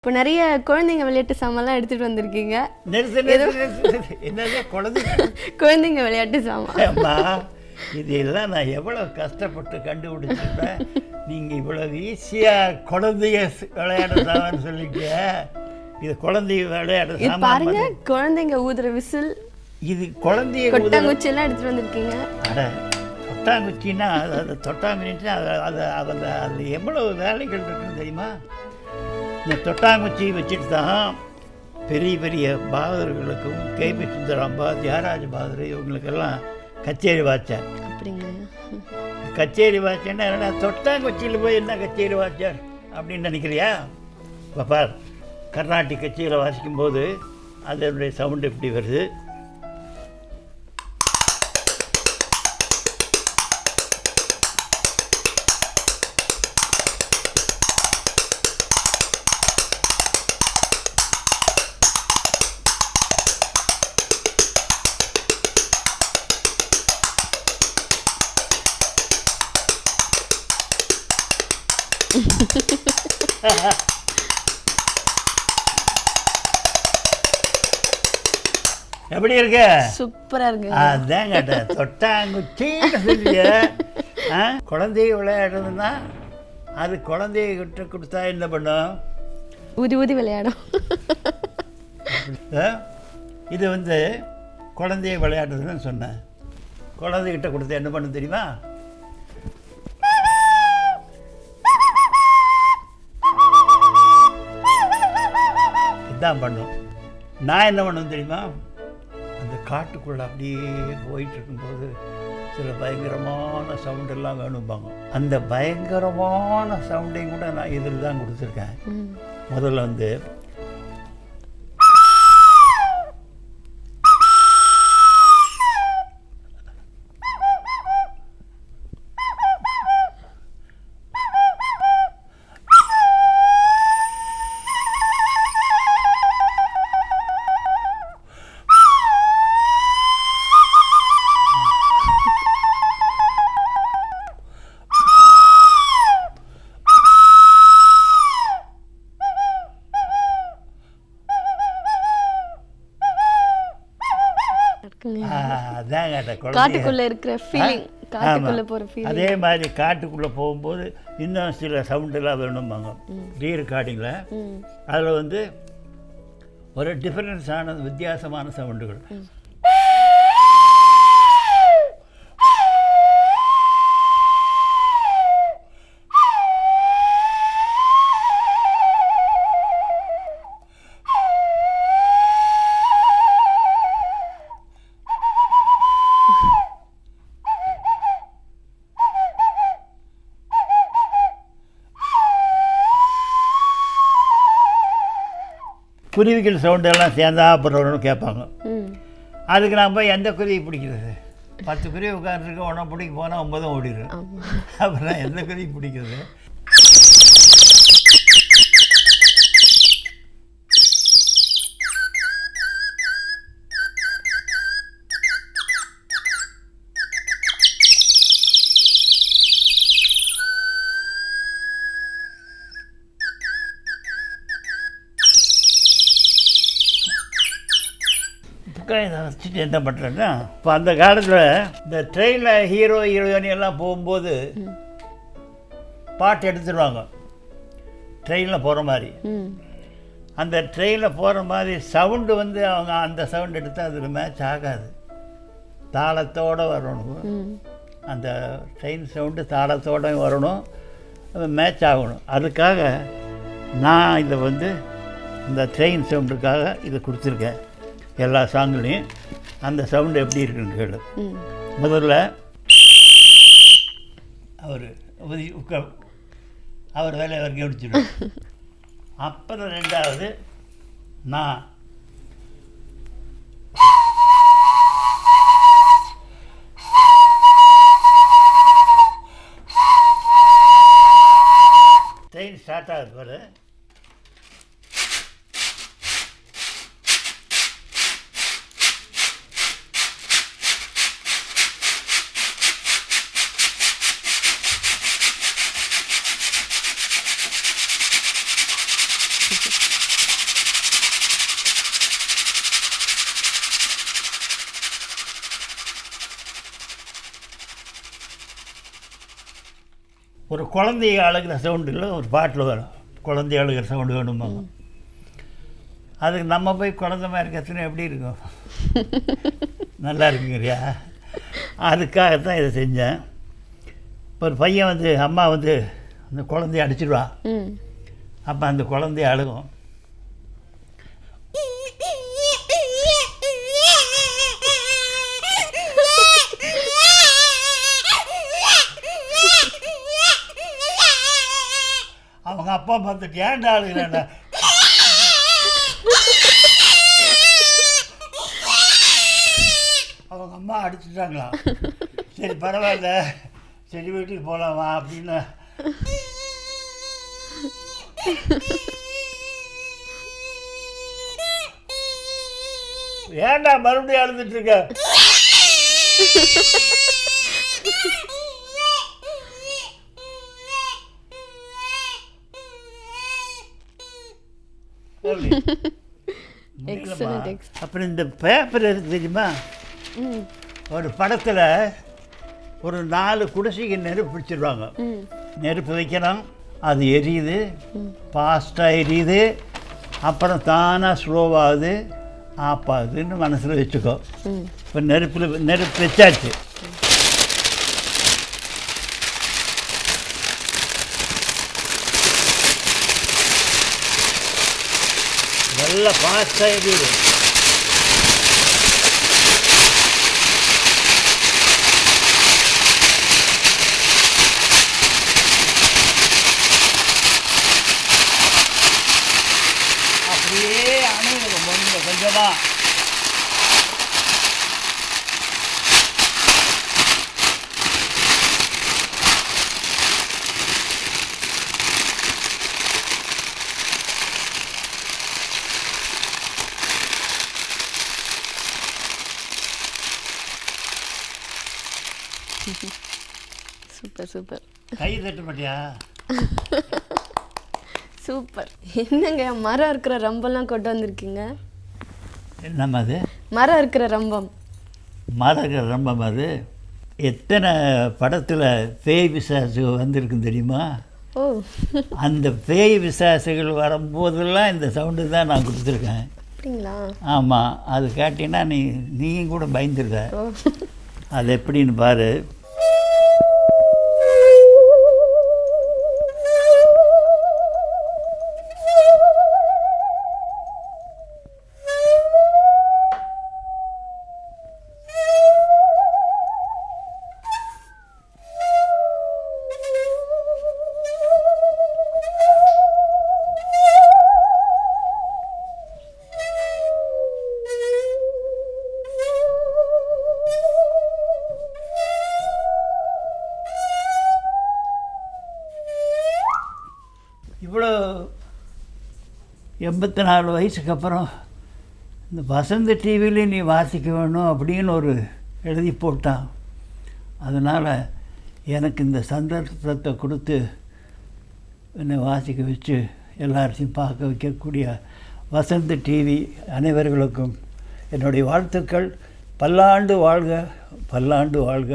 இப்போ நிறைய குழந்தைங்க விளையாட்டு சாமான்லாம் எடுத்துட்டு வந்திருக்கீங்க. என்னது குழந்தைங்க விளையாட்டு சாமான். அம்மா இதெல்லாம் நான் எவ்வளோ கஷ்டப்பட்டு கண்டுபிடிச்சிருப்பேன். நீங்கள் இவ்வளோ ஈஸியாக குழந்தைய விளையாட சாமான்னு சொல்லிட்டு இது குழந்தைய விளையாட சாமான் பாருங்க. குழந்தைங்க ஊதுற விசில், இது குழந்தைய கொட்டாங்குச்சி எல்லாம் எடுத்துட்டு வந்திருக்கீங்க. அட தொட்டாங்குச்சின்னா அது தொட்டாங்குச்சின்னா அது எவ்வளோ வேலைகள் இருக்குன்னு தெரியுமா? இந்த தொட்டாங்குச்சி வச்சுட்டு தான் பெரிய பெரிய பாகவதர்களுக்கும் கேபி சுந்தராம்பா, தியாகராஜ பாகவதர் இவங்களுக்கெல்லாம் கச்சேரி வாய்ச்சார். அப்படிங்க? கச்சேரி வாய்ச்சேன்னா என்ன, தொட்டாங்குச்சியில் போய் என்ன கச்சேரி வாய்ச்சார் அப்படின்னு நினைக்கிறியா? பாப்பா கர்நாடிக் கச்சேரியில் வாசிக்கும்போது அதனுடைய சவுண்டு எப்படி வருது. எப்படி இருக்கு? சூப்பரா இருக்கு. அதான் கேட்டேன், தொட்டாங்குச்சின்னு சொல்லிய குழந்தைய விளையாடுறதுன்னா அது குழந்தைய கிட்ட கொடுத்தா என்ன பண்ணும்? ஊதி ஊதி விளையாடும். இது வந்து குழந்தைய விளையாடுறதுன்னு சொன்னேன். குழந்தைகிட்ட கொடுத்தா என்ன பண்ணும் தெரியுமா? இதான் பண்ணும். நான் என்ன பண்ணுவேன் தெரியுமா? அந்த காட்டுக்குள்ளே அப்படியே போயிட்டு இருக்கும்போது சில பயங்கரமான சவுண்டெல்லாம் வேணும்பாங்க. அந்த பயங்கரமான சவுண்டையும் கூட நான் இதில் தான் கொடுத்துருக்கேன். முதல்ல வந்து காட்டுக்குள்ள இருக்கிற ஃபீலிங், காட்டுக்குள்ள போற ஃபீலிங். அதே மாதிரி காட்டுக்குள்ளே போகும்போது இன்னும் சில சவுண்டெல்லாம் வேணும்பாங்க ரீ ரெக்கார்டிங்கில். அதில் வந்து ஒரு டிஃப்ரென்ஸான வித்தியாசமான சவுண்டுகள். குருவிகள் சவுண்டெல்லாம் சேர்ந்தா அப்புறம் கேட்பாங்க. அதுக்கு நான் போய் எந்த குருவி பிடிக்கிறது? 10 குருவி உட்காந்துருக்கு, ஒன்றை பிடிக்க போனால் 9 ஓடிடும். அப்புறம் எந்த குருவி பிடிக்கிறது? இதை வச்சுட்டு என்ன பண்ணுறேன்னா, இப்போ அந்த காலத்தில் இந்த ட்ரெயினில் ஹீரோ ஹீரோயினி எல்லாம் போகும்போது பாட்டு எடுத்துடுவாங்க ட்ரெயினில் போகிற மாதிரி. அந்த ட்ரெயினில் போகிற மாதிரி சவுண்டு வந்து அவங்க அந்த சவுண்டு எடுத்தால் அதில் மேட்ச் ஆகாது. தாளத்தோடு வரணும். அந்த ட்ரெயின் சவுண்டு தாளத்தோடு வரணும், அது மேட்ச் ஆகணும். அதுக்காக நான் இதை வந்து இந்த ட்ரெயின் சவுண்டுக்காக இதை கொடுத்துருக்கேன். எல்லா சாங்குலையும் அந்த சவுண்டு எப்படி இருக்குன்னு கேளு. முதல்ல அவர் வேலையை அவர் கவனிச்சிடும். அப்புறம் ரெண்டாவது நான் ட்ரெயின் ஸ்டார்ட் ஆகுது பாரு. ஒரு குழந்தைய அழுகிற சவுண்டில் ஒரு பாட்டில் வரும், குழந்தைய அழுகிற சவுண்டு வேணுமா. அதுக்கு நம்ம போய் குழந்த மாதிரி கற்றுனா எப்படி இருக்கும்? நல்லா இருக்குங்கிறியா? அதுக்காகத்தான் இதை செஞ்சேன். இப்போ ஒரு பையன் வந்து அம்மா வந்து அந்த குழந்தைய அடிச்சிடுவா. அப்போ அந்த குழந்தைய அழுகும். அவங்க அப்பா பார்த்துட்டு ஏன்டா அழுகிறாண்டா, அவங்க அம்மா அடிச்சுட்டாங்களா, சரி பரவாயில்ல, சரி வீட்டுக்கு போகலாமா அப்படின்னு. ஏன்டா மறுபடியும் அழுதுட்டு இருக்க? அப்புறம் இந்த பேப்பர் இருக்கு தெரியுமா, ஒரு படத்தில் ஒரு 4 குடிசைக்கு நெருப்பு பிடிச்சிடுவாங்க. நெருப்பு வைக்கணும், அது எரியுது, ஃபாஸ்ட்டாக எரியுது, அப்புறம் தானாக ஸ்லோவாகுது, ஆஃப் ஆகுதுன்னு மனசில் வச்சுக்கோ. இப்போ நெருப்பு வச்சாச்சு. நல்லா ஃபாஸ்ட்டாக எரியுது. அப்படியே அணுகும் கொஞ்சம் கொஞ்சமாக. Super super. கை தட்ட மாட்டியா? சூப்பர். என்னங்க மரம் இருக்கிற ரம்பம்லாம் கொண்டு வந்திருக்கீங்க? என்னம்மா அது? மரம் இருக்கிற ரம்பம். மரம் இருக்கிற ரம்பம் அது எத்தனை படத்தில் பேய் பிசாசுகள் வந்திருக்குன்னு தெரியுமா? ஓ, அந்த பேய் பிசாசுகள் வரும்போதெல்லாம் இந்த சவுண்டு தான் நான் கொடுத்துருக்கேன். அப்படிங்களா? ஆமாம், அது கேட்டீங்கன்னா நீயும் கூட பயந்துருக்க. ஓ, அது எப்படின்னு பாரு. இவ்வளோ 84 வயசுக்கு அப்புறம் இந்த வசந்த டிவியில் நீ வாசிக்க வேணும் அப்படின்னு ஒரு எழுதி போட்டான். அதனால் எனக்கு இந்த சந்தர்ப்பத்தை கொடுத்து என்னை வாசிக்க வச்சு எல்லாத்தையும் பார்க்க வைக்கக்கூடிய வசந்த டிவி அனைவர்களுக்கும் என்னுடைய வாழ்த்துக்கள். பல்லாண்டு வாழ்க, பல்லாண்டு வாழ்க.